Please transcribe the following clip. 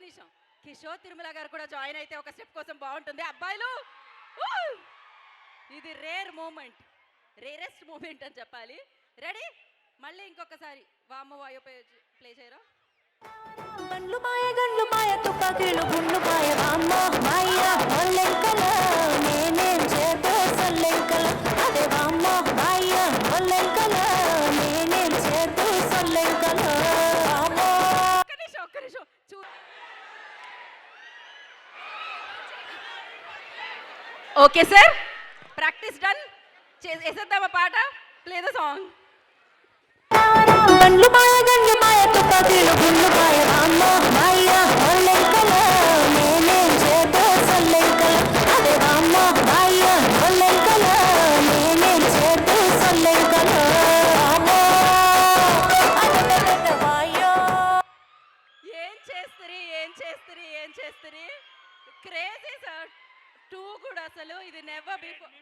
నిమిషం. కిషోర్ తిరుమల గారు కూడా జాయిన్ అయితే ఒక స్టెప్ కోసం బాగుంటుంది. అబ్బాయిలు ఇది రేరెస్ట్ మూమెంట్ అని చెప్పాలి. రెడీ? మళ్ళీ ఇంకొకసారి వామ వాయో ప్లే చేయరా? గండ్లు మాయ తుపాకీలు గుండు మాయ వామ్మ మాయ ఒల్లెంకల నేనేం చేతో సొల్లెంకల అదే వామ్మ మాయ ఒల్లెంకల నేనేం చేతో సొల్లెంకల ఒక్క నిమిషం ఓకే సార్, ప్రాక్టీస్ డన్. వేసేద్దామా పాట? Play the song. గండ్లు మాయ తుపాకీలు గుండు మాయ వామ్మ మాయ ఒల్లెంకల నేనేం చేతో సొల్లెంకల అదే వామ్మ మాయ ఒల్లెంకల నేనేం చేతో సొల్లెంకల ఏం చేస్తుంది క్రేజీ సార్. 2 కూడా అసలు ఇది నెవర్ బిఫోర్.